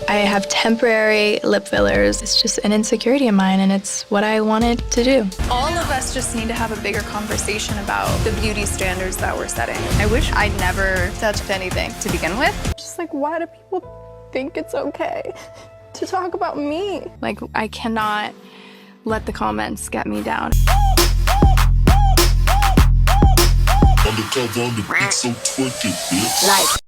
I have temporary lip fillers. It's just an insecurity of mine and it's what I wanted to do. All of us just need to have a bigger conversation about the beauty standards that we're setting. I wish I'd never touched anything to begin with. Just like, why do people think it's okay to talk about me? Like, I cannot let the comments get me down. Undercover on the beat, so twerk it, bitch.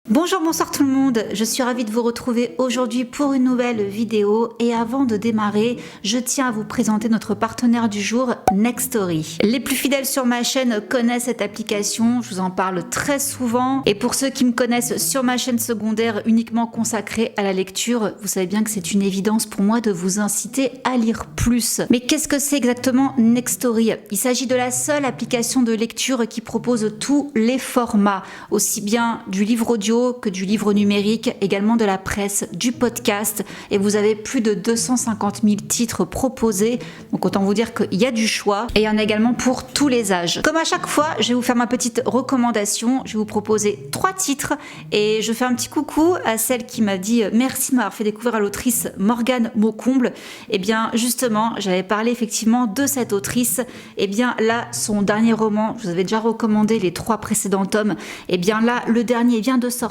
Bonjour, bonsoir tout le monde, je suis ravie de vous retrouver aujourd'hui pour une nouvelle vidéo et avant de démarrer, je tiens à vous présenter notre partenaire du jour, Nextory. Les plus fidèles sur ma chaîne connaissent cette application, je vous en parle très souvent et pour ceux qui me connaissent sur ma chaîne secondaire uniquement consacrée à la lecture, vous savez bien que c'est une évidence pour moi de vous inciter à lire plus. Mais qu'est-ce que c'est exactement Nextory? Il s'agit de la seule application de lecture qui propose tous les formats, aussi bien du livre audio que du livre numérique, également de la presse, du podcast, et vous avez plus de 250 000 titres proposés, donc autant vous dire qu'il y a du choix, et il y en a également pour tous les âges. Comme à chaque fois, je vais vous faire ma petite recommandation, je vais vous proposer 3 titres, et je fais un petit coucou à celle qui m'a dit merci de m'avoir fait découvrir à l'autrice Morgane Maucomble. Et bien justement, j'avais parlé effectivement de cette autrice, et bien là, son dernier roman, je vous avais déjà recommandé les 3 précédents tomes, et bien là, le dernier vient de sortir.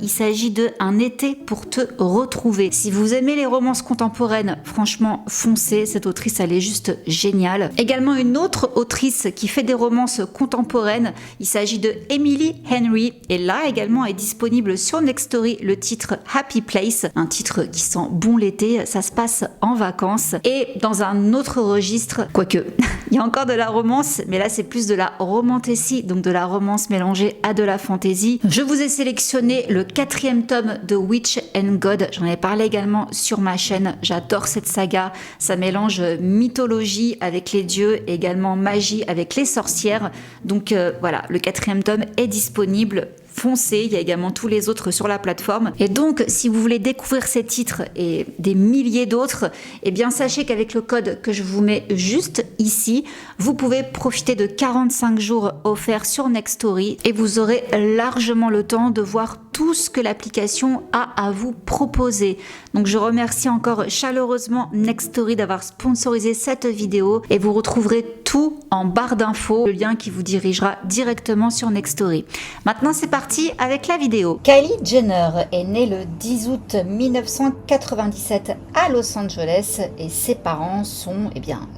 Il s'agit de Un été pour te retrouver. Si vous aimez les romances contemporaines, franchement, foncez. Cette autrice, elle est juste géniale. Également une autre autrice qui fait des romances contemporaines. Il s'agit de Emily Henry. Et là, également, est disponible sur Nextory le titre Happy Place. Un titre qui sent bon l'été. Ça se passe en vacances. Et dans un autre registre, quoique, il y a encore de la romance, mais là, c'est plus de la romantasy, donc de la romance mélangée à de la fantasy. Je vous ai sélectionné le 4e tome de Witch and God. J'en ai parlé également sur ma chaîne. J'adore cette saga. Ça mélange mythologie avec les dieux et également magie avec les sorcières. Donc voilà, le 4e tome est disponible. Foncez, il y a également tous les autres sur la plateforme. Et donc, si vous voulez découvrir ces titres et des milliers d'autres, eh bien sachez qu'avec le code que je vous mets juste ici, vous pouvez profiter de 45 jours offerts sur Nextory et vous aurez largement le temps de voir tout ce que l'application a à vous proposer. Donc je remercie encore chaleureusement Nextory d'avoir sponsorisé cette vidéo et vous retrouverez tout en barre d'infos, le lien qui vous dirigera directement sur Nextory. Maintenant c'est parti avec la vidéo. Kylie Jenner est née le 10 août 1997 à Los Angeles et ses parents sont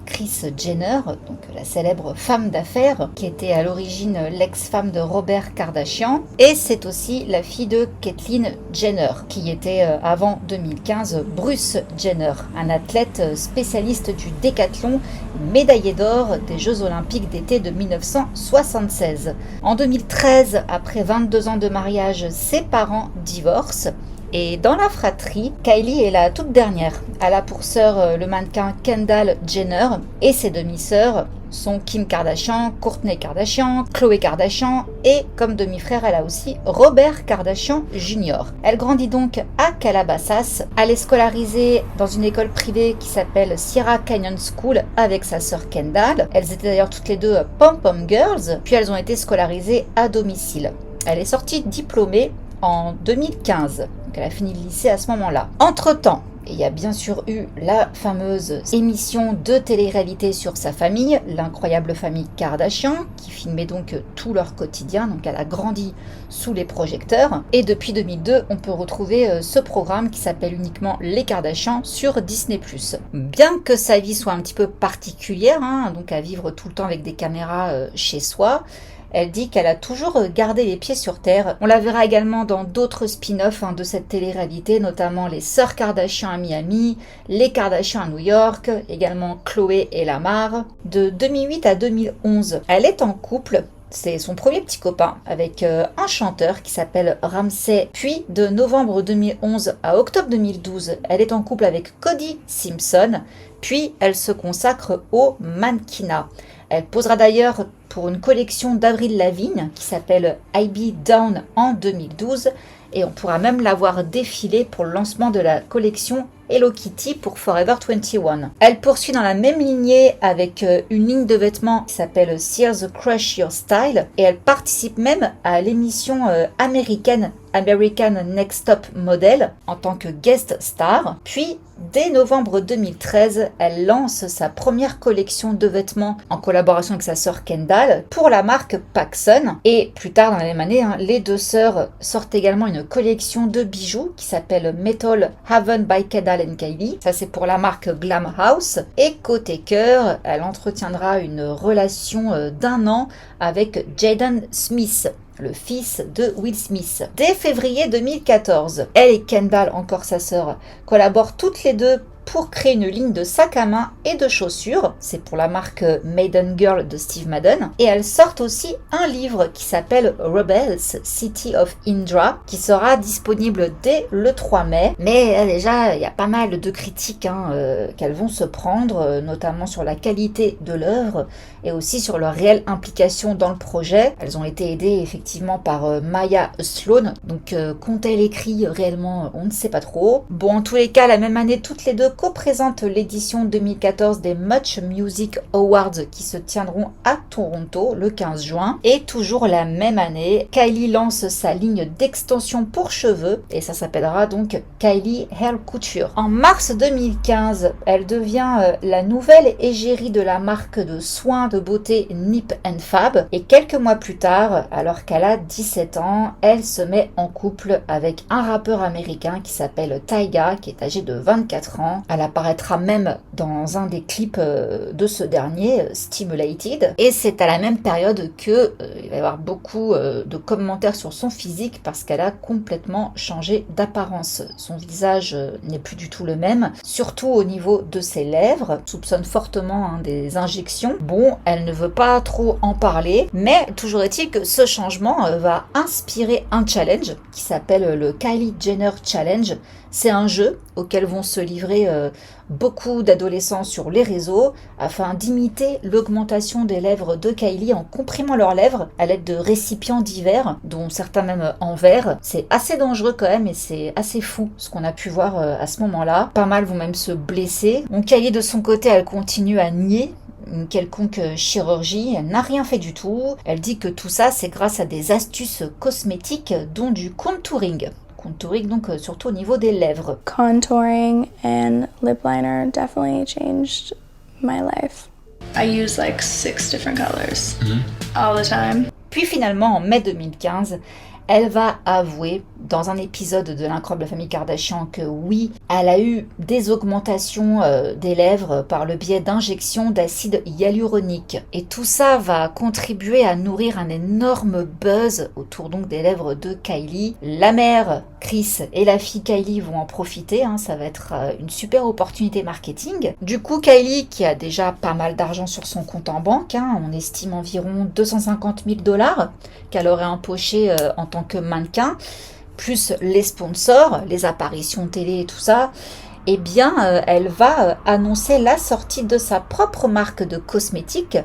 Kris Jenner, donc la célèbre femme d'affaires qui était à l'origine l'ex-femme de Robert Kardashian, et c'est aussi la fille de Caitlyn Jenner qui était avant 2015 Bruce Jenner, un athlète spécialiste du décathlon, médaillé d'or des Jeux Olympiques d'été de 1976. En 2013, après 22 ans de mariage, ses parents divorcent. Et dans la fratrie, Kylie est la toute dernière. Elle a pour sœur le mannequin Kendall Jenner et ses demi-sœurs sont Kim Kardashian, Kourtney Kardashian, Khloé Kardashian et comme demi-frère, elle a aussi Robert Kardashian Jr. Elle grandit donc à Calabasas. Elle est scolarisée dans une école privée qui s'appelle Sierra Canyon School avec sa sœur Kendall. Elles étaient d'ailleurs toutes les deux pom-pom girls, puis elles ont été scolarisées à domicile. Elle est sortie diplômée en 2015. Donc elle a fini le lycée à ce moment-là. Entre-temps, il y a bien sûr eu la fameuse émission de télé-réalité sur sa famille, l'incroyable famille Kardashian, qui filmait donc tout leur quotidien. Donc elle a grandi sous les projecteurs. Et depuis 2002, on peut retrouver ce programme qui s'appelle uniquement Les Kardashians sur Disney+. Bien que sa vie soit un petit peu particulière, donc à vivre tout le temps avec des caméras chez soi, elle dit qu'elle a toujours gardé les pieds sur terre. On la verra également dans d'autres spin-offs de cette télé-réalité, notamment les sœurs Kardashian à Miami, les Kardashian à New York, également Khloé et Lamar. De 2008 à 2011, elle est en couple. C'est son premier petit copain avec un chanteur qui s'appelle Ramsey. Puis de novembre 2011 à octobre 2012, elle est en couple avec Cody Simpson. Puis elle se consacre au mannequinat. Elle posera d'ailleurs pour une collection d'Avril Lavigne qui s'appelle I Be Down en 2012 et on pourra même la voir défiler pour le lancement de la collection Hello Kitty pour Forever 21. Elle poursuit dans la même lignée avec une ligne de vêtements qui s'appelle Sears Crush Your Style et elle participe même à l'émission américaine American Next Top Model en tant que guest star. Puis, dès novembre 2013, elle lance sa première collection de vêtements en collaboration avec sa sœur Kendall pour la marque PacSun. Et plus tard dans la même année, les deux sœurs sortent également une collection de bijoux qui s'appelle Metal Haven by Kendall and Kylie. Ça, c'est pour la marque Glam House. Et côté cœur, elle entretiendra une relation d'1 an avec Jaden Smith, le fils de Will Smith. Dès février 2014, elle et Kendall, encore sa sœur, collaborent toutes les deux pour créer une ligne de sacs à main et de chaussures. C'est pour la marque Maiden Girl de Steve Madden. Et elles sortent aussi un livre qui s'appelle Rebels, City of Indra, qui sera disponible dès le 3 mai. Mais déjà, il y a pas mal de critiques qu'elles vont se prendre, notamment sur la qualité de l'œuvre et aussi sur leur réelle implication dans le projet. Elles ont été aidées effectivement par Maya Sloan. Donc, qu'ont-elles écrit réellement, on ne sait pas trop. Bon, en tous les cas, la même année, toutes les deux co-présente l'édition 2014 des Much Music Awards qui se tiendront à Toronto le 15 juin. Et toujours la même année, Kylie lance sa ligne d'extension pour cheveux et ça s'appellera donc Kylie Hair Couture. En mars 2015, elle devient la nouvelle égérie de la marque de soins de beauté Nip & Fab et quelques mois plus tard, alors qu'elle a 17 ans, elle se met en couple avec un rappeur américain qui s'appelle Tyga, qui est âgé de 24 ans. Elle apparaîtra même dans un des clips de ce dernier, Stimulated. Et c'est à la même période que il va y avoir beaucoup de commentaires sur son physique parce qu'elle a complètement changé d'apparence. Son visage n'est plus du tout le même, surtout au niveau de ses lèvres. On soupçonne fortement des injections. Bon, elle ne veut pas trop en parler, mais toujours est-il que ce changement va inspirer un challenge qui s'appelle le Kylie Jenner Challenge. C'est un jeu auquel vont se livrer beaucoup d'adolescents sur les réseaux afin d'imiter l'augmentation des lèvres de Kylie en comprimant leurs lèvres à l'aide de récipients divers, dont certains même en verre. C'est assez dangereux quand même et c'est assez fou ce qu'on a pu voir à ce moment-là. Pas mal vont même se blesser. Donc Kylie de son côté, elle continue à nier une quelconque chirurgie, elle n'a rien fait du tout. Elle dit que tout ça c'est grâce à des astuces cosmétiques dont du contouring. Contouring donc surtout au niveau des lèvres. Contouring and lip liner definitely changed my life. I use like 6 different colors all the time. Puis finalement en mai 2015, elle va avouer dans un épisode de l'incroyable famille Kardashian que oui, elle a eu des augmentations des lèvres par le biais d'injections d'acide hyaluronique. Et tout ça va contribuer à nourrir un énorme buzz autour donc des lèvres de Kylie. La mère, Kris, et la fille Kylie vont en profiter, ça va être une super opportunité marketing. Du coup, Kylie, qui a déjà pas mal d'argent sur son compte en banque, on estime environ 250 000 $ qu'elle aurait empoché en tant que mannequin, plus les sponsors, les apparitions télé et tout ça, eh bien, elle va annoncer la sortie de sa propre marque de cosmétiques.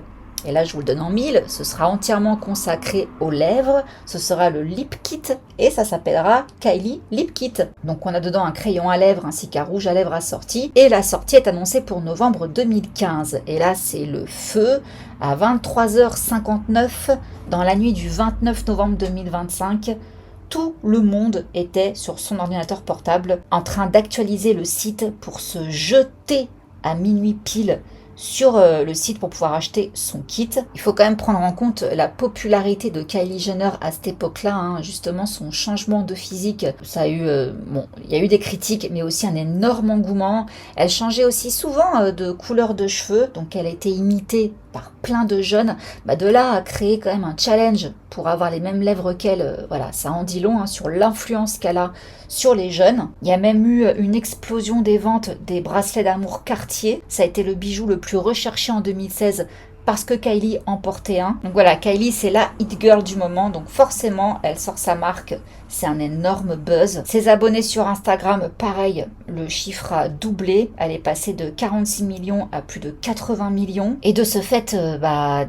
Et là, je vous le donne en mille, ce sera entièrement consacré aux lèvres, ce sera le Lip Kit et ça s'appellera Kylie Lip Kit. Donc on a dedans un crayon à lèvres ainsi qu'un rouge à lèvres assorti et la sortie est annoncée pour novembre 2015. Et là, c'est le feu à 23h59 dans la nuit du 29 novembre 2025. Tout le monde était sur son ordinateur portable en train d'actualiser le site pour se jeter à minuit pile sur le site pour pouvoir acheter son kit. Il faut quand même prendre en compte la popularité de Kylie Jenner à cette époque-là, justement son changement de physique. Ça a eu, il y a eu des critiques, mais aussi un énorme engouement. Elle changeait aussi souvent de couleur de cheveux, donc elle a été imitée par plein de jeunes. De là à créer quand même un challenge pour avoir les mêmes lèvres qu'elle, voilà, ça en dit long sur l'influence qu'elle a sur les jeunes. Il y a même eu une explosion des ventes des bracelets d'amour Cartier. Ça a été le bijou le plus recherché en 2016 parce que Kylie en portait un. Donc voilà, Kylie c'est la hit girl du moment, donc forcément elle sort sa marque, c'est un énorme buzz. Ses abonnés sur Instagram, pareil, le chiffre a doublé, elle est passée de 46 millions à plus de 80 millions. Et de ce fait,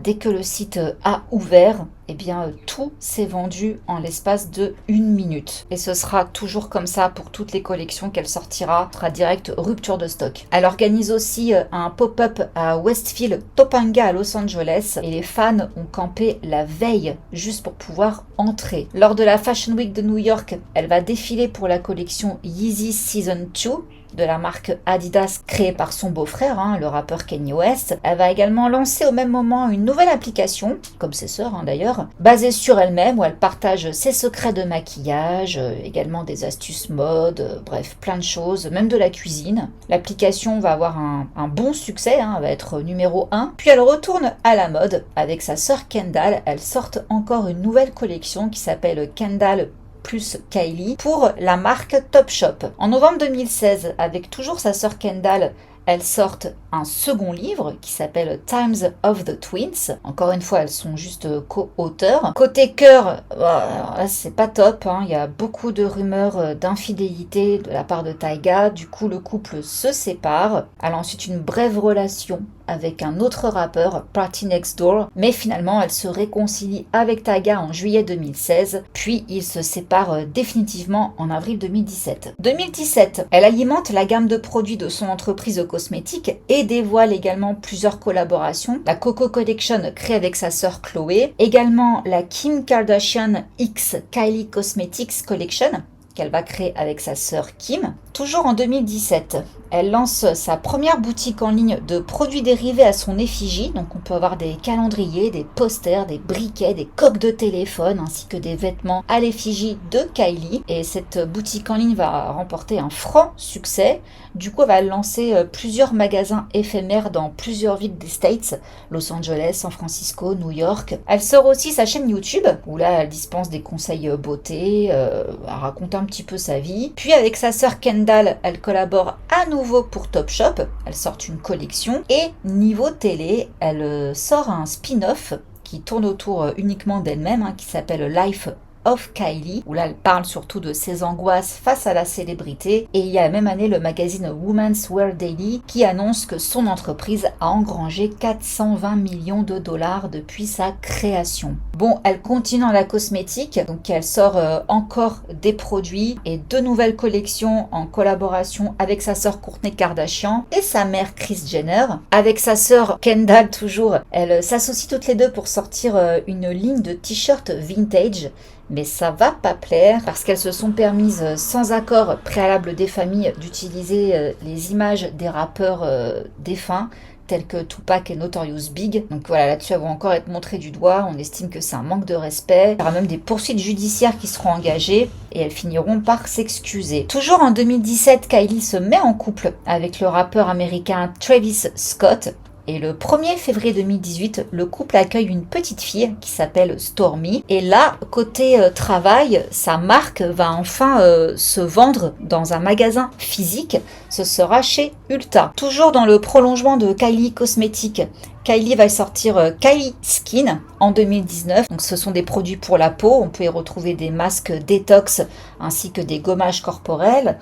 dès que le site a ouvert, eh bien tout s'est vendu en l'espace de 1 minute. Et ce sera toujours comme ça pour toutes les collections qu'elle sortira. Ce sera direct rupture de stock. Elle organise aussi un pop-up à Westfield Topanga à Los Angeles et les fans ont campé la veille juste pour pouvoir entrer. Lors de la Fashion Week de New York, elle va défiler pour la collection Yeezy Season 2 de la marque Adidas créée par son beau-frère, le rappeur Kanye West. Elle va également lancer au même moment une nouvelle application, comme ses sœurs d'ailleurs, basée sur elle-même où elle partage ses secrets de maquillage, également des astuces mode, bref, plein de choses, même de la cuisine. L'application va avoir un bon succès, elle va être numéro 1. Puis elle retourne à la mode avec sa sœur Kendall. Elle sort encore une nouvelle collection qui s'appelle Kendall plus Kylie pour la marque Topshop. En novembre 2016, avec toujours sa sœur Kendall, elles sortent un second livre qui s'appelle Times of the Twins. Encore une fois, elles sont juste co-auteurs. Côté cœur, là c'est pas top. Il y a beaucoup de rumeurs d'infidélité de la part de Tyga. Du coup, le couple se sépare. Elle a ensuite une brève relation avec un autre rappeur, Party Next Door, mais finalement elle se réconcilie avec Tyga en juillet 2016, puis ils se séparent définitivement en avril 2017. 2017, elle alimente la gamme de produits de son entreprise de cosmétiques et dévoile également plusieurs collaborations. La Coco Collection créée avec sa sœur Chloé, également la Kim Kardashian X Kylie Cosmetics Collection qu'elle va créer avec sa sœur Kim. Toujours en 2017, elle lance sa première boutique en ligne de produits dérivés à son effigie. Donc on peut avoir des calendriers, des posters, des briquets, des coques de téléphone ainsi que des vêtements à l'effigie de Kylie. Et cette boutique en ligne va remporter un franc succès. Du coup, elle va lancer plusieurs magasins éphémères dans plusieurs villes des States, Los Angeles, San Francisco, New York. Elle sort aussi sa chaîne YouTube où là elle dispense des conseils beauté, elle raconte un petit peu sa vie. Puis avec sa sœur Kendall, elle collabore à nouveau pour Topshop. Elle sort une collection et niveau télé, elle sort un spin-off qui tourne autour uniquement d'elle-même, qui s'appelle Life of Kylie, où là elle parle surtout de ses angoisses face à la célébrité. Et il y a la même année le magazine Women's Wear Daily qui annonce que son entreprise a engrangé 420 millions de dollars depuis sa création. Bon, elle continue dans la cosmétique, donc elle sort encore des produits et 2 nouvelles collections en collaboration avec sa sœur Kourtney Kardashian et sa mère Kris Jenner. Avec sa sœur Kendall toujours, elles s'associent toutes les deux pour sortir une ligne de t-shirts vintage. Mais ça va pas plaire parce qu'elles se sont permises, sans accord préalable des familles, d'utiliser les images des rappeurs défunts tels que Tupac et Notorious Big. Donc voilà, là-dessus elles vont encore être montrées du doigt. On estime que c'est un manque de respect. Il y aura même des poursuites judiciaires qui seront engagées et elles finiront par s'excuser. Toujours en 2017, Kylie se met en couple avec le rappeur américain Travis Scott. Et le 1er février 2018, le couple accueille une petite fille qui s'appelle Stormi. Et là, côté travail, sa marque va enfin se vendre dans un magasin physique. Ce sera chez Ulta. Toujours dans le prolongement de Kylie Cosmetics, Kylie va sortir Kylie Skin en 2019. Donc ce sont des produits pour la peau. On peut y retrouver des masques détox ainsi que des gommages corporels.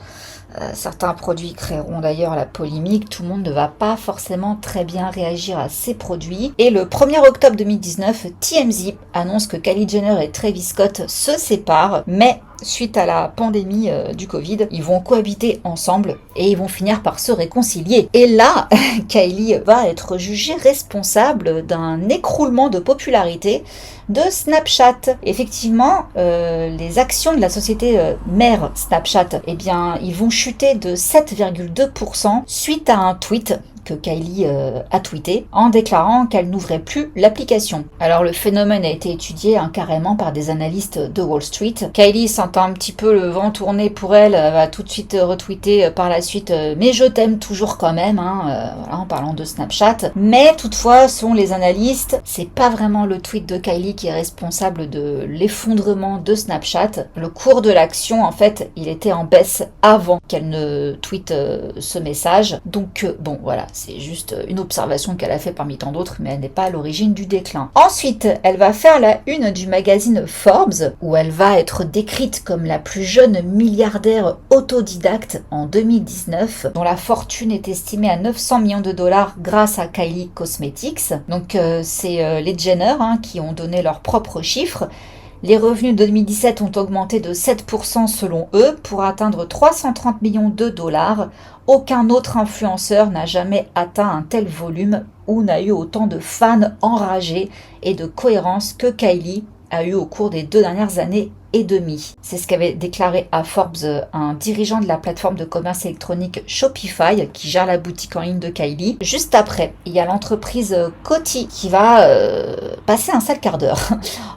Certains produits créeront d'ailleurs la polémique. Tout le monde ne va pas forcément très bien réagir à ces produits. Et le 1er octobre 2019, TMZ annonce que Kylie Jenner et Travis Scott se séparent. Mais suite à la pandémie du Covid, ils vont cohabiter ensemble et ils vont finir par se réconcilier. Et là, Kylie va être jugée responsable d'un écroulement de popularité de Snapchat. Effectivement, les actions de la société mère Snapchat, eh bien, ils vont chuter de 7,2% suite à un tweet que Kylie a tweeté en déclarant qu'elle n'ouvrait plus l'application. Alors le phénomène a été étudié carrément par des analystes de Wall Street. Kylie sentant un petit peu le vent tourner pour elle, va tout de suite retweeter par la suite mais je t'aime toujours quand même, voilà, en parlant de Snapchat. Mais toutefois, selon les analystes, c'est pas vraiment le tweet de Kylie qui est responsable de l'effondrement de Snapchat. Le cours de l'action, en fait, il était en baisse avant qu'elle ne tweete ce message. Donc bon, voilà, c'est juste une observation qu'elle a fait parmi tant d'autres, mais elle n'est pas à l'origine du déclin. Ensuite, elle va faire la une du magazine Forbes, où elle va être décrite comme la plus jeune milliardaire autodidacte en 2019, dont la fortune est estimée à 900 millions de dollars grâce à Kylie Cosmetics. Donc c'est les Jenner qui ont donné leurs propres chiffres. Les revenus de 2017 ont augmenté de 7% selon eux pour atteindre 330 millions de dollars. Aucun autre influenceur n'a jamais atteint un tel volume ou n'a eu autant de fans enragés et de cohérence que Kylie a eu au cours des 2 dernières années et demie. C'est ce qu'avait déclaré à Forbes un dirigeant de la plateforme de commerce électronique Shopify qui gère la boutique en ligne de Kylie. Juste après, il y a l'entreprise Coty qui va passer un sale quart d'heure.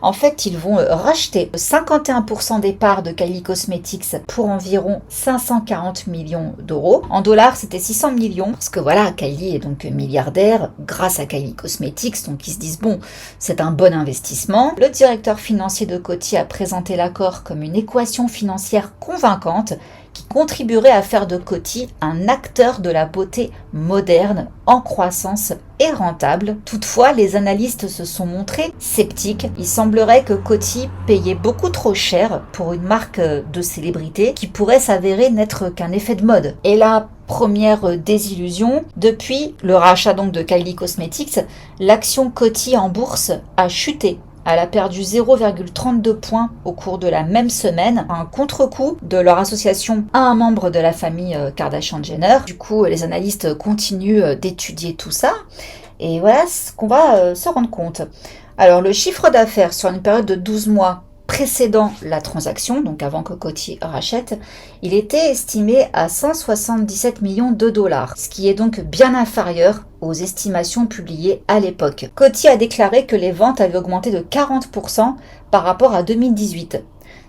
En fait, ils vont racheter 51% des parts de Kylie Cosmetics pour environ 540 millions d'euros. En dollars, c'était 600 millions parce que voilà, Kylie est donc milliardaire grâce à Kylie Cosmetics, donc ils se disent bon, c'est un bon investissement. Le directeur financier de Coty a présenté l'accord comme une équation financière convaincante qui contribuerait à faire de Coty un acteur de la beauté moderne, en croissance et rentable. Toutefois, les analystes se sont montrés sceptiques. Il semblerait que Coty payait beaucoup trop cher pour une marque de célébrité qui pourrait s'avérer n'être qu'un effet de mode. Et la première désillusion, depuis le rachat donc de Kylie Cosmetics, l'action Coty en bourse a chuté. Elle a perdu 0,32 points au cours de la même semaine, un contre-coup de leur association à un membre de la famille Kardashian-Jenner. Du coup, les analystes continuent d'étudier tout ça. Et voilà ce qu'on va se rendre compte. Alors, le chiffre d'affaires sur une période de 12 mois précédant la transaction, donc avant que Coty rachète, il était estimé à 177 millions de dollars, ce qui est donc bien inférieur aux estimations publiées à l'époque. Coty a déclaré que les ventes avaient augmenté de 40% par rapport à 2018,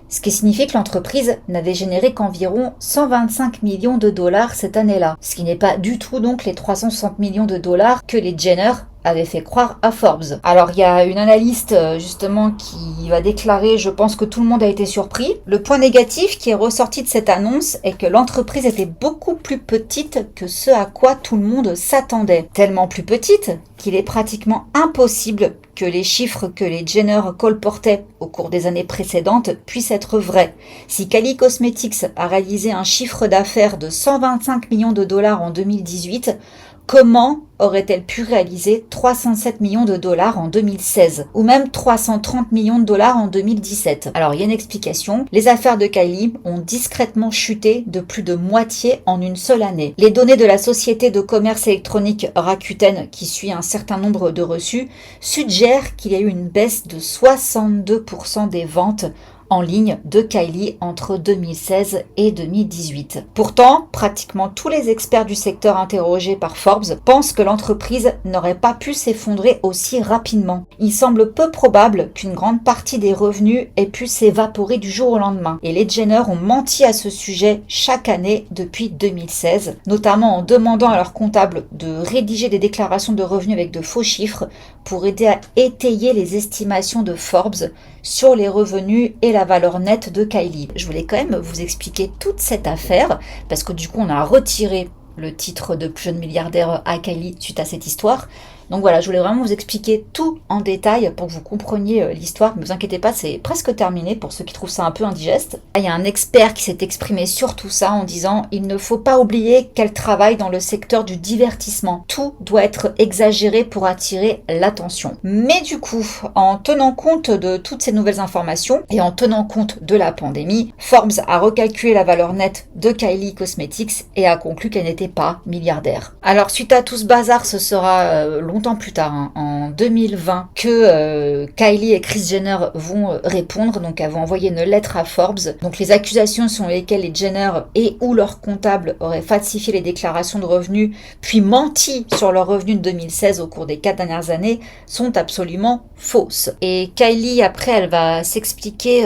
ce qui signifie que l'entreprise n'avait généré qu'environ 125 millions de dollars cette année-là, ce qui n'est pas du tout donc les 360 millions de dollars que les Jenner avait fait croire à Forbes. Alors il y a une analyste justement qui va déclarer « Je pense que tout le monde a été surpris ». Le point négatif qui est ressorti de cette annonce est que l'entreprise était beaucoup plus petite que ce à quoi tout le monde s'attendait. Tellement plus petite qu'il est pratiquement impossible que les chiffres que les Jenner colportaient au cours des années précédentes puissent être vrais. Si Kylie Cosmetics a réalisé un chiffre d'affaires de 125 millions de dollars en 2018, comment aurait-elle pu réaliser 307 millions de dollars en 2016 ou même 330 millions de dollars en 2017? Alors il y a une explication. Les affaires de Kylie ont discrètement chuté de plus de moitié en une seule année. Les données de la société de commerce électronique Rakuten, qui suit un certain nombre de reçus, suggèrent qu'il y a eu une baisse de 62% des ventes en ligne de Kylie entre 2016 et 2018. Pourtant, pratiquement tous les experts du secteur interrogés par Forbes pensent que l'entreprise n'aurait pas pu s'effondrer aussi rapidement. Il semble peu probable qu'une grande partie des revenus ait pu s'évaporer du jour au lendemain. Et les Jenner ont menti à ce sujet chaque année depuis 2016, notamment en demandant à leurs comptables de rédiger des déclarations de revenus avec de faux chiffres pour aider à étayer les estimations de Forbes sur les revenus et la valeur nette de Kylie. Je voulais quand même vous expliquer toute cette affaire parce que du coup on a retiré le titre de plus jeune milliardaire à Kylie suite à cette histoire. Donc voilà, je voulais vraiment vous expliquer tout en détail pour que vous compreniez l'histoire. Ne vous inquiétez pas, c'est presque terminé pour ceux qui trouvent ça un peu indigeste. Il y a un expert qui s'est exprimé sur tout ça en disant « Il ne faut pas oublier qu'elle travaille dans le secteur du divertissement. Tout doit être exagéré pour attirer l'attention. » Mais du coup, en tenant compte de toutes ces nouvelles informations et en tenant compte de la pandémie, Forbes a recalculé la valeur nette de Kylie Cosmetics et a conclu qu'elle n'était pas milliardaire. Alors suite à tout ce bazar, ce sera longtemps plus tard, en 2020, que Kylie et Kris Jenner vont répondre. Donc elles vont envoyer une lettre à Forbes. Donc les accusations selon lesquelles les Jenner et ou leurs comptables auraient falsifié les déclarations de revenus puis menti sur leurs revenus de 2016 au cours des 4 dernières années sont absolument fausses. Et Kylie, après, elle va s'expliquer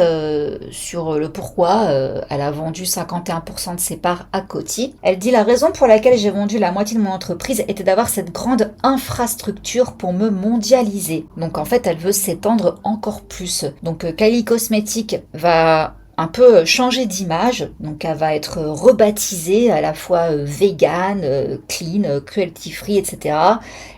sur le pourquoi elle a vendu 51% de ses parts à Coty. Elle dit: la raison pour laquelle j'ai vendu la moitié de mon entreprise était d'avoir cette grande infrastructure pour me mondialiser. Donc en fait, elle veut s'étendre encore plus. Donc Kylie Cosmetics va un peu changer d'image. Donc elle va être rebaptisée à la fois vegan, clean, cruelty free, etc.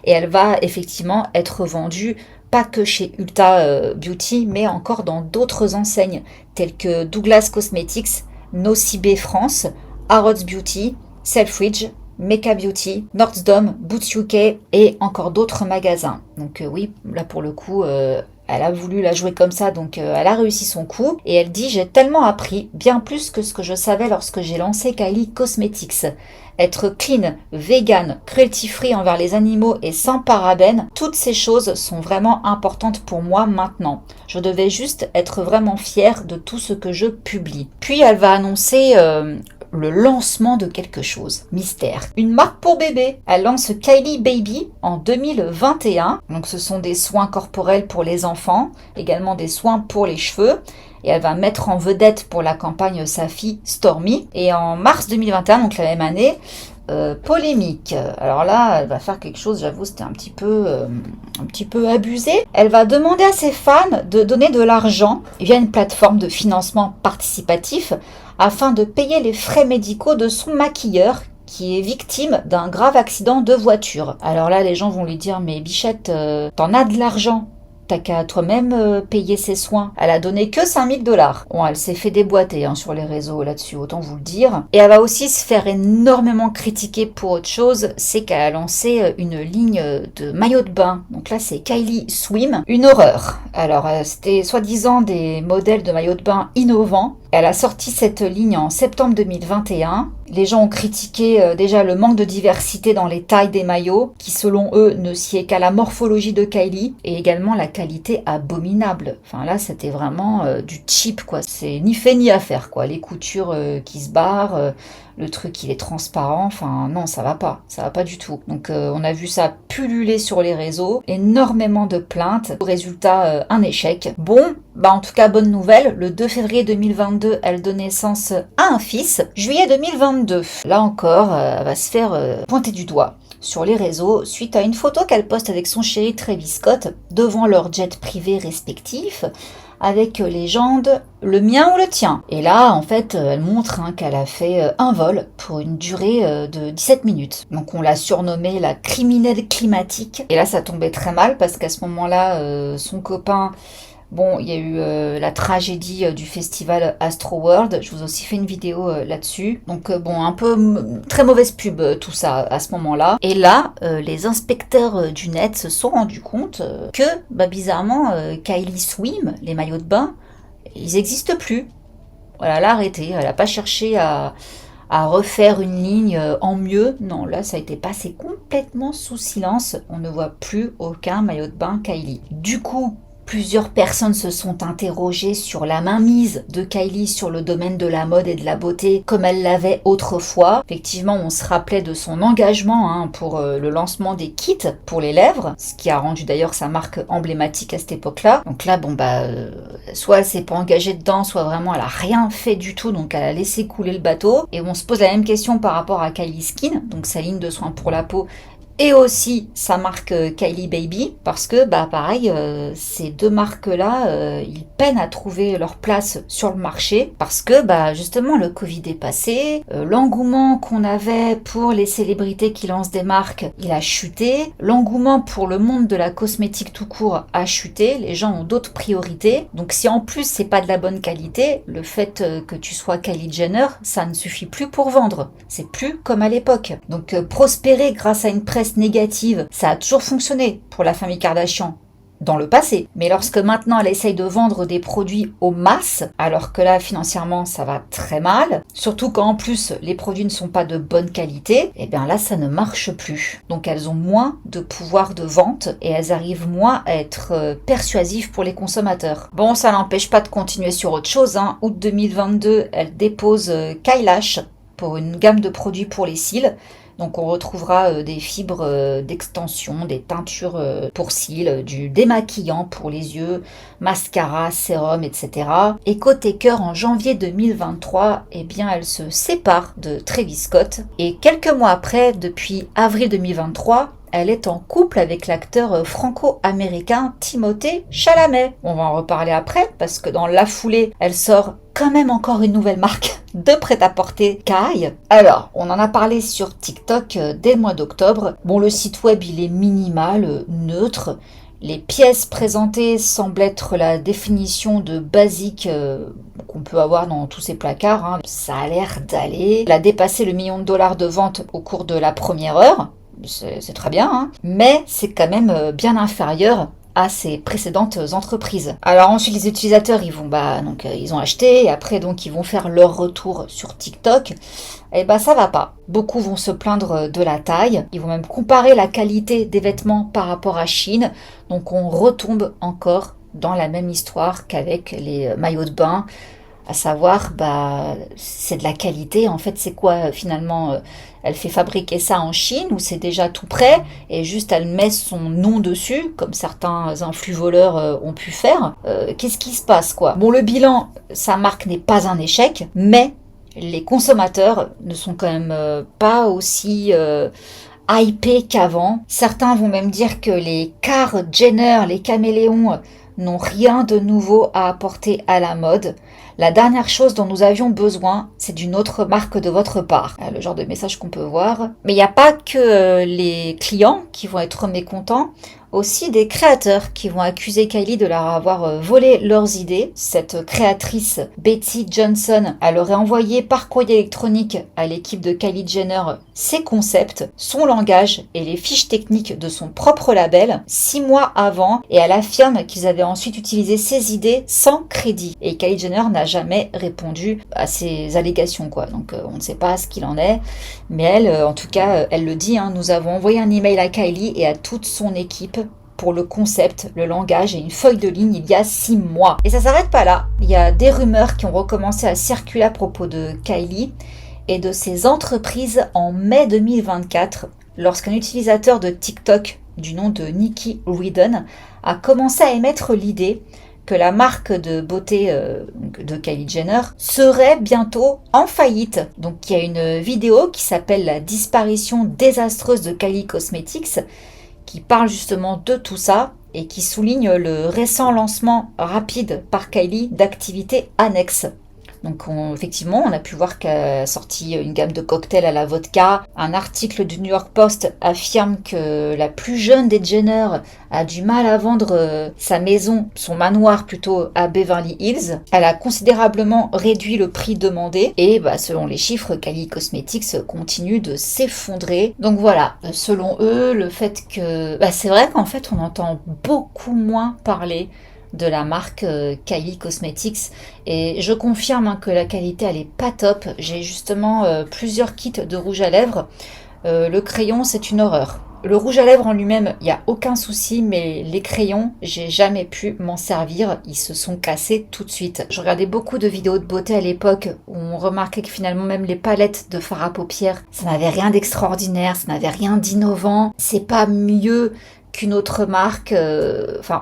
Et elle va effectivement être vendue pas que chez Ulta Beauty, mais encore dans d'autres enseignes telles que Douglas Cosmetics, Nocibé France, Harrods Beauty, Selfridge, Mecca Beauty, Nordstrom, Boots UK et encore d'autres magasins. Donc oui, là pour le coup, elle a voulu la jouer comme ça, donc elle a réussi son coup. Et elle dit « J'ai tellement appris, bien plus que ce que je savais lorsque j'ai lancé Kylie Cosmetics. Être clean, vegan, cruelty-free envers les animaux et sans parabènes, toutes ces choses sont vraiment importantes pour moi maintenant. Je devais juste être vraiment fière de tout ce que je publie. » Puis elle va annoncer le lancement de quelque chose. Mystère. Une marque pour bébé. Elle lance Kylie Baby en 2021. Donc ce sont des soins corporels pour les enfants, également des soins pour les cheveux. Et elle va mettre en vedette pour la campagne sa fille Stormy. Et en mars 2021, donc la même année, polémique. Alors là, elle va faire quelque chose, j'avoue, c'était un petit peu abusé. Elle va demander à ses fans de donner de l'argent via une plateforme de financement participatif afin de payer les frais médicaux de son maquilleur qui est victime d'un grave accident de voiture. Alors là, les gens vont lui dire « Mais Bichette, t'en as de l'argent ? T'as qu'à toi-même payer ses soins. » Elle a donné que 5 000 $. Bon, elle s'est fait déboîter sur les réseaux là-dessus, autant vous le dire. Et elle va aussi se faire énormément critiquer pour autre chose, c'est qu'elle a lancé une ligne de maillots de bain. Donc là, c'est Kylie Swim. Une horreur. Alors, c'était soi-disant des modèles de maillots de bain innovants. Elle a sorti cette ligne en septembre 2021. Les gens ont critiqué déjà le manque de diversité dans les tailles des maillots, qui selon eux ne sied qu'à la morphologie de Kylie, et également la qualité abominable. Enfin là, c'était vraiment du cheap, quoi. C'est ni fait ni à faire, quoi. Les coutures qui se barrent, le truc il est transparent, enfin non, ça va pas du tout. Donc on a vu ça pulluler sur les réseaux, énormément de plaintes, résultat un échec. Bon, en tout cas bonne nouvelle, le 2 février 2022, elle donne naissance à un fils. Juillet 2022, là encore, elle va se faire pointer du doigt sur les réseaux suite à une photo qu'elle poste avec son chéri Travis Scott devant leur jet privé respectif, avec légende « le mien ou le tien ». Et là, en fait, elle montre qu'elle a fait un vol pour une durée de 17 minutes. Donc on l'a surnommée la criminelle climatique. Et là, ça tombait très mal parce qu'à ce moment-là, son copain... Bon, il y a eu la tragédie du festival Astroworld. Je vous ai aussi fait une vidéo là-dessus. Donc bon, un peu très mauvaise pub tout ça à ce moment-là. Et là, les inspecteurs du net se sont rendus compte que, bizarrement, Kylie Swim, les maillots de bain, ils n'existent plus. Voilà, elle a arrêté. Elle n'a pas cherché à refaire une ligne en mieux. Non, là, ça a été passé complètement sous silence. On ne voit plus aucun maillot de bain Kylie. Du coup, plusieurs personnes se sont interrogées sur la mainmise de Kylie sur le domaine de la mode et de la beauté comme elle l'avait autrefois. Effectivement, on se rappelait de son engagement pour le lancement des kits pour les lèvres, ce qui a rendu d'ailleurs sa marque emblématique à cette époque-là. Donc là, soit elle s'est pas engagée dedans, soit vraiment elle a rien fait du tout, donc elle a laissé couler le bateau. Et on se pose la même question par rapport à Kylie Skin, donc sa ligne de soins pour la peau, et aussi sa marque Kylie Baby, parce que pareil, ces deux marques-là, ils peinent à trouver leur place sur le marché, parce que justement le Covid est passé, l'engouement qu'on avait pour les célébrités qui lancent des marques, il a chuté, l'engouement pour le monde de la cosmétique tout court a chuté, les gens ont d'autres priorités, donc si en plus c'est pas de la bonne qualité, le fait que tu sois Kylie Jenner, ça ne suffit plus pour vendre, c'est plus comme à l'époque. Donc prospérer grâce à une presse négative, ça a toujours fonctionné pour la famille Kardashian dans le passé. Mais lorsque maintenant elle essaye de vendre des produits aux masses, alors que là financièrement ça va très mal, surtout quand en plus les produits ne sont pas de bonne qualité, et bien là ça ne marche plus. Donc elles ont moins de pouvoir de vente et elles arrivent moins à être persuasives pour les consommateurs. Bon, ça n'empêche pas de continuer sur autre chose. Août 2022, elle dépose Kylash pour une gamme de produits pour les cils. Donc on retrouvera des fibres d'extension, des teintures pour cils, du démaquillant pour les yeux, mascara, sérum, etc. Et côté cœur, en janvier 2023, elle se sépare de Travis Scott. Et quelques mois après, depuis avril 2023, elle est en couple avec l'acteur franco-américain Timothée Chalamet. On va en reparler après, parce que dans la foulée, elle sort quand même encore une nouvelle marque de prêt-à-porter Kai. Alors, on en a parlé sur TikTok dès le mois d'octobre. Bon, le site web, il est minimal, neutre. Les pièces présentées semblent être la définition de basique qu'on peut avoir dans tous ces placards. Hein. Ça a l'air d'aller. Elle a dépassé le $1 million de ventes au cours de la première heure. C'est très bien, hein. Mais c'est quand même bien inférieur à ses précédentes entreprises. Alors ensuite les utilisateurs ils ont acheté et après donc ils vont faire leur retour sur TikTok. Et ça va pas. Beaucoup vont se plaindre de la taille. Ils vont même comparer la qualité des vêtements par rapport à Shein. Donc on retombe encore dans la même histoire qu'avec les maillots de bain. À savoir, c'est de la qualité. En fait, c'est quoi finalement elle fait fabriquer ça en Chine ou c'est déjà tout prêt et juste elle met son nom dessus, comme certains influx voleurs ont pu faire. Qu'est-ce qui se passe, quoi? Bon, le bilan, sa marque n'est pas un échec, mais les consommateurs ne sont quand même pas aussi hypés qu'avant. Certains vont même dire que les Kylie Jenner, les caméléons, n'ont rien de nouveau à apporter à la mode. La dernière chose dont nous avions besoin, c'est d'une autre marque de votre part. Le genre de message qu'on peut voir. Mais il n'y a pas que les clients qui vont être mécontents, aussi des créateurs qui vont accuser Kylie de leur avoir volé leurs idées. Cette créatrice, Betty Johnson, elle aurait envoyé par courrier électronique à l'équipe de Kylie Jenner ses concepts, son langage et les fiches techniques de son propre label 6 mois avant, et elle affirme qu'ils avaient ensuite utilisé ses idées sans crédit. Et Kylie Jenner n'a jamais répondu à ces allégations, quoi. Donc on ne sait pas ce qu'il en est, mais elle, en tout cas, elle le dit, hein, nous avons envoyé un email à Kylie et à toute son équipe pour le concept, le langage et une feuille de ligne il y a 6 mois. Et ça s'arrête pas là. Il y a des rumeurs qui ont recommencé à circuler à propos de Kylie et de ses entreprises en mai 2024, lorsqu'un utilisateur de TikTok du nom de Nikki Reardon a commencé à émettre l'idée que la marque de beauté de Kylie Jenner serait bientôt en faillite. Donc il y a une vidéo qui s'appelle La disparition désastreuse de Kylie Cosmetics qui parle justement de tout ça et qui souligne le récent lancement rapide par Kylie d'activités annexes. Donc effectivement, on a pu voir qu'elle a sorti une gamme de cocktails à la vodka. Un article du New York Post affirme que la plus jeune des Jenner a du mal à vendre sa maison, son manoir plutôt, à Beverly Hills. Elle a considérablement réduit le prix demandé et selon les chiffres, Kylie Cosmetics continue de s'effondrer. Donc voilà, selon eux, le fait que... c'est vrai qu'en fait, on entend beaucoup moins parler de la marque Kylie Cosmetics et je confirme que la qualité elle est pas top. J'ai justement plusieurs kits de rouge à lèvres. Le crayon c'est une horreur. Le rouge à lèvres en lui-même, il n'y a aucun souci, mais les crayons, j'ai jamais pu m'en servir. Ils se sont cassés tout de suite. Je regardais beaucoup de vidéos de beauté à l'époque où on remarquait que finalement même les palettes de fard à paupières, ça n'avait rien d'extraordinaire, ça n'avait rien d'innovant. C'est pas mieux qu'une autre marque,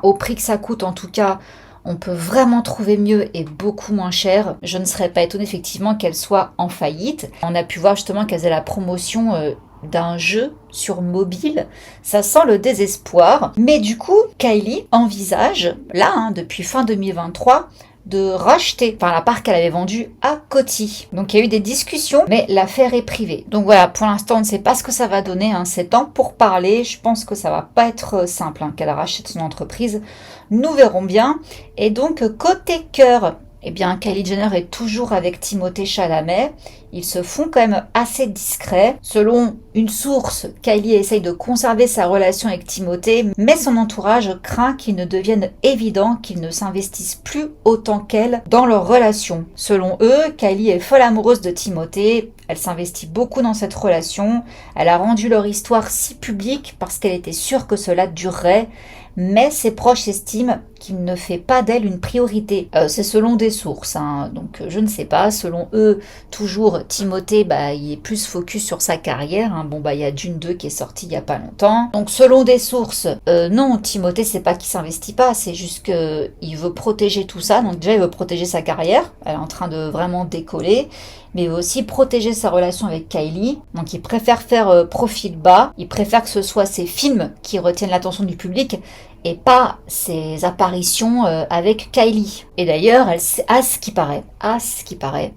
au prix que ça coûte en tout cas, on peut vraiment trouver mieux et beaucoup moins cher. Je ne serais pas étonnée effectivement qu'elle soit en faillite. On a pu voir justement qu'elle faisait la promotion d'un jeu sur mobile. Ça sent le désespoir. Mais du coup, Kylie envisage, là, depuis fin 2023, de racheter la part qu'elle avait vendue à Coty. Donc il y a eu des discussions, mais l'affaire est privée. Donc voilà, pour l'instant on ne sait pas ce que ça va donner, c'est temps pour parler. Je pense que ça va pas être simple qu'elle rachète son entreprise. Nous verrons bien. Et donc côté cœur, Kylie Jenner est toujours avec Timothée Chalamet. Ils se font quand même assez discrets. Selon une source, Kylie essaye de conserver sa relation avec Timothée, mais son entourage craint qu'il ne devienne évident qu'ils ne s'investissent plus autant qu'elle dans leur relation. Selon eux, Kylie est folle amoureuse de Timothée. Elle s'investit beaucoup dans cette relation. Elle a rendu leur histoire si publique parce qu'elle était sûre que cela durerait. Mais ses proches estiment qu'il ne fait pas d'elle une priorité. C'est selon des sources, donc je ne sais pas. Selon eux, toujours, Timothée, il est plus focus sur sa carrière. Il y a Dune 2 qui est sorti il n'y a pas longtemps. Donc selon des sources, non, Timothée, c'est pas qu'il s'investit pas, c'est juste qu'il veut protéger tout ça. Donc déjà, il veut protéger sa carrière. Elle est en train de vraiment décoller. mais il veut aussi protéger sa relation avec Kylie. Donc il préfère faire profil bas, il préfère que ce soit ses films qui retiennent l'attention du public et pas ses apparitions avec Kylie. Et d'ailleurs, à ce qui paraît,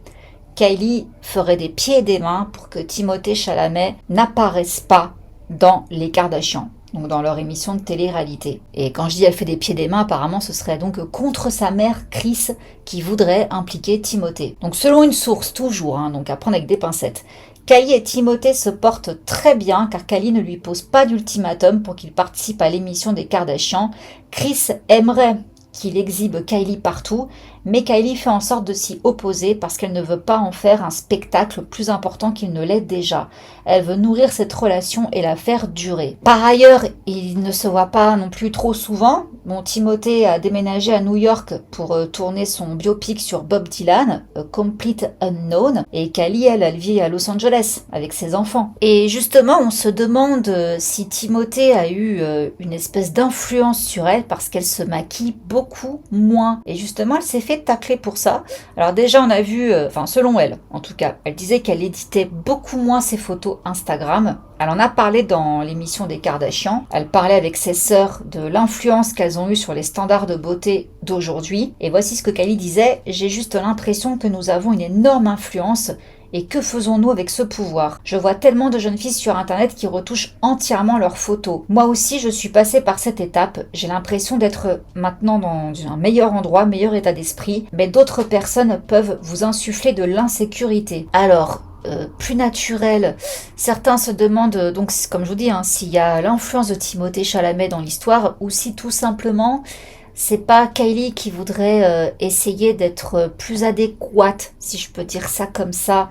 Kylie ferait des pieds et des mains pour que Timothée Chalamet n'apparaisse pas dans les Kardashians, donc dans leur émission de télé-réalité. Et quand je dis elle fait des pieds et des mains, apparemment ce serait donc contre sa mère Kris qui voudrait impliquer Timothée. Donc selon une source, toujours, donc à prendre avec des pincettes, Kylie et Timothée se portent très bien car Kylie ne lui pose pas d'ultimatum pour qu'il participe à l'émission des Kardashians. Kris aimerait qu'il exhibe Kylie partout, mais Kylie fait en sorte de s'y opposer parce qu'elle ne veut pas en faire un spectacle plus important qu'il ne l'est déjà. Elle veut nourrir cette relation et la faire durer. Par ailleurs, ils ne se voient pas non plus trop souvent. Bon, Timothée a déménagé à New York pour tourner son biopic sur Bob Dylan, A Complete Unknown, et Kylie, elle vit à Los Angeles avec ses enfants. Et justement, on se demande si Timothée a eu une espèce d'influence sur elle parce qu'elle se maquille beaucoup moins. Et justement, elle s'est fait tacler pour ça. Alors déjà, on a vu, selon elle, en tout cas, elle disait qu'elle éditait beaucoup moins ses photos Instagram. Elle en a parlé dans l'émission des Kardashians. Elle parlait avec ses sœurs de l'influence qu'elles ont eue sur les standards de beauté d'aujourd'hui. Et voici ce que Kylie disait: « J'ai juste l'impression que nous avons une énorme influence. Et que faisons-nous avec ce pouvoir? Je vois tellement de jeunes filles sur internet qui retouchent entièrement leurs photos. Moi aussi, je suis passée par cette étape. J'ai l'impression d'être maintenant dans un meilleur endroit, meilleur état d'esprit. Mais d'autres personnes peuvent vous insuffler de l'insécurité. » Alors, plus naturel. Certains se demandent, donc comme je vous dis, s'il y a l'influence de Timothée Chalamet dans l'histoire ou si tout simplement c'est pas Kylie qui voudrait essayer d'être plus adéquate, si je peux dire ça comme ça,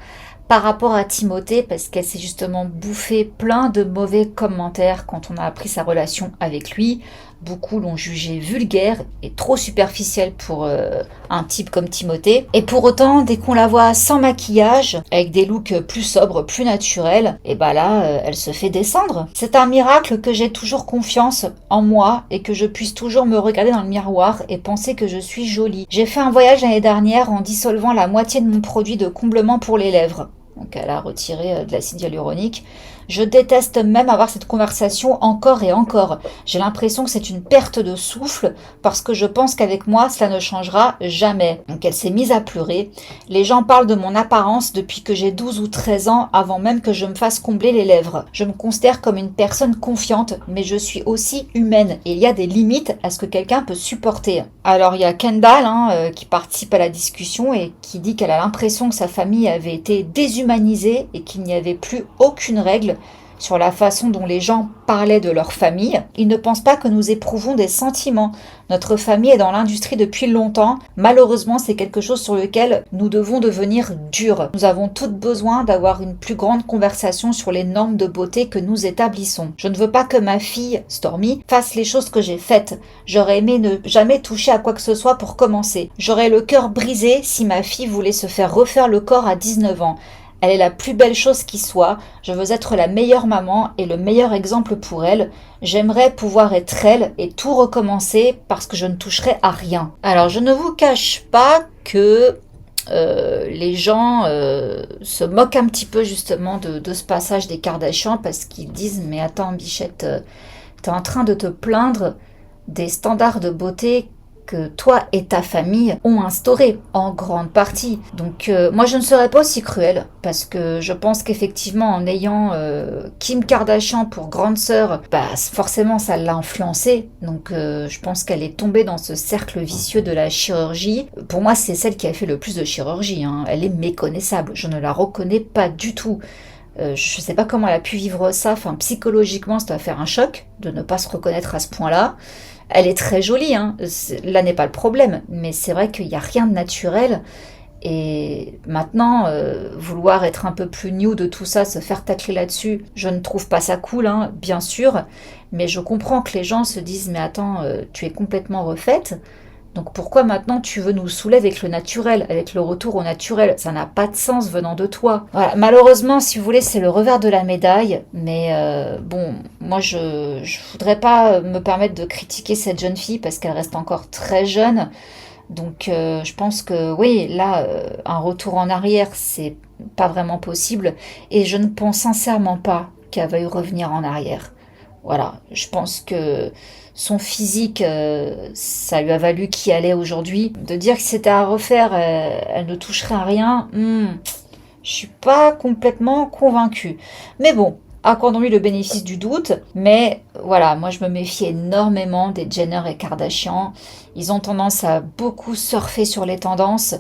par rapport à Timothée, parce qu'elle s'est justement bouffé plein de mauvais commentaires quand on a appris sa relation avec lui. Beaucoup l'ont jugé vulgaire et trop superficielle pour un type comme Timothée. Et pour autant, dès qu'on la voit sans maquillage, avec des looks plus sobres, plus naturels, et là, elle se fait descendre. C'est un miracle que j'ai toujours confiance en moi et que je puisse toujours me regarder dans le miroir et penser que je suis jolie. J'ai fait un voyage l'année dernière en dissolvant la moitié de mon produit de comblement pour les lèvres. Donc elle a retiré de l'acide hyaluronique. Je déteste même avoir cette conversation encore et encore. J'ai l'impression que c'est une perte de souffle parce que je pense qu'avec moi, cela ne changera jamais. Donc elle s'est mise à pleurer. Les gens parlent de mon apparence depuis que j'ai 12 ou 13 ans avant même que je me fasse combler les lèvres. Je me considère comme une personne confiante, mais je suis aussi humaine et il y a des limites à ce que quelqu'un peut supporter. Alors il y a Kendall qui participe à la discussion et qui dit qu'elle a l'impression que sa famille avait été déshumanisée et qu'il n'y avait plus aucune règle sur la façon dont les gens parlaient de leur famille. Ils ne pensent pas que nous éprouvons des sentiments. Notre famille est dans l'industrie depuis longtemps. Malheureusement, c'est quelque chose sur lequel nous devons devenir durs. Nous avons toutes besoin d'avoir une plus grande conversation sur les normes de beauté que nous établissons. Je ne veux pas que ma fille, Stormy, fasse les choses que j'ai faites. J'aurais aimé ne jamais toucher à quoi que ce soit pour commencer. J'aurais le cœur brisé si ma fille voulait se faire refaire le corps à 19 ans. Elle est la plus belle chose qui soit. Je veux être la meilleure maman et le meilleur exemple pour elle. J'aimerais pouvoir être elle et tout recommencer parce que je ne toucherai à rien. Alors, je ne vous cache pas que les gens se moquent un petit peu justement de ce passage des Kardashians parce qu'ils disent « Mais attends, Bichette, t'es en train de te plaindre des standards de beauté que toi et ta famille ont instauré en grande partie. » Donc moi je ne serais pas aussi cruelle parce que je pense qu'effectivement en ayant Kim Kardashian pour grande sœur, forcément ça l'a influencée. Donc je pense qu'elle est tombée dans ce cercle vicieux de la chirurgie. Pour moi c'est celle qui a fait le plus de chirurgie. Elle est méconnaissable. Je ne la reconnais pas du tout. Je ne sais pas comment elle a pu vivre ça. Psychologiquement ça doit faire un choc de ne pas se reconnaître à ce point-là. Elle est très jolie, là n'est pas le problème, mais c'est vrai qu'il n'y a rien de naturel. Et maintenant, vouloir être un peu plus new de tout ça, se faire tacler là-dessus, je ne trouve pas ça cool, bien sûr. Mais je comprends que les gens se disent « Mais attends, tu es complètement refaite. Donc pourquoi maintenant tu veux nous saouler avec le naturel, avec le retour au naturel? Ça n'a pas de sens venant de toi. » Voilà, malheureusement, si vous voulez, c'est le revers de la médaille. Mais moi je voudrais pas me permettre de critiquer cette jeune fille parce qu'elle reste encore très jeune. Donc je pense que oui, là, un retour en arrière, c'est pas vraiment possible et je ne pense sincèrement pas qu'elle veuille revenir en arrière. Voilà, je pense que son physique, ça lui a valu qui elle est aujourd'hui. De dire que c'était à refaire, elle ne toucherait à rien, je suis pas complètement convaincue. Mais bon, accordons-lui le bénéfice du doute. Mais voilà, moi je me méfie énormément des Jenner et Kardashian. Ils ont tendance à beaucoup surfer sur les tendances.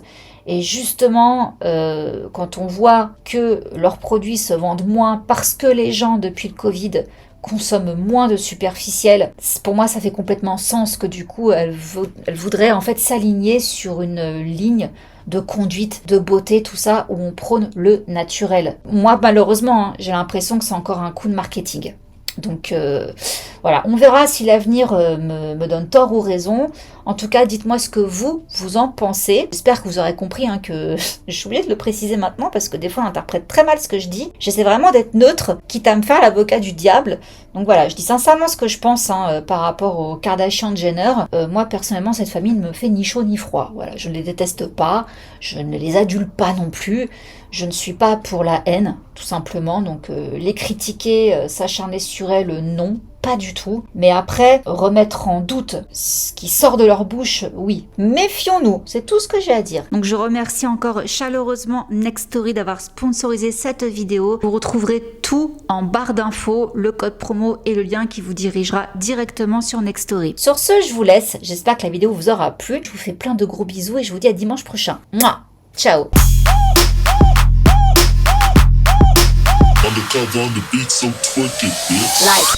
Et justement, quand on voit que leurs produits se vendent moins parce que les gens, depuis le Covid, consomment moins de superficiel, pour moi ça fait complètement sens que du coup elle voudrait en fait s'aligner sur une ligne de conduite, de beauté, tout ça, où on prône le naturel. Moi malheureusement, j'ai l'impression que c'est encore un coup de marketing. Donc voilà, on verra si l'avenir me donne tort ou raison. En tout cas, dites-moi ce que vous en pensez. J'espère que vous aurez compris que je suis obligée de le préciser maintenant parce que des fois on interprète très mal ce que je dis. J'essaie vraiment d'être neutre, quitte à me faire l'avocat du diable. Donc voilà, je dis sincèrement ce que je pense par rapport aux Kardashian Jenner. Moi personnellement, cette famille ne me fait ni chaud ni froid. Voilà, je ne les déteste pas, je ne les adule pas non plus. Je ne suis pas pour la haine, tout simplement. Donc les critiquer, s'acharner sur elles, non. Pas du tout. Mais après, remettre en doute ce qui sort de leur bouche, oui. Méfions-nous, c'est tout ce que j'ai à dire. Donc je remercie encore chaleureusement Nextory d'avoir sponsorisé cette vidéo. Vous retrouverez tout en barre d'infos, le code promo et le lien qui vous dirigera directement sur Nextory. Sur ce, je vous laisse. J'espère que la vidéo vous aura plu. Je vous fais plein de gros bisous et je vous dis à dimanche prochain. Mouah. Ciao. Undercover on the beat, so twerk it, bitch.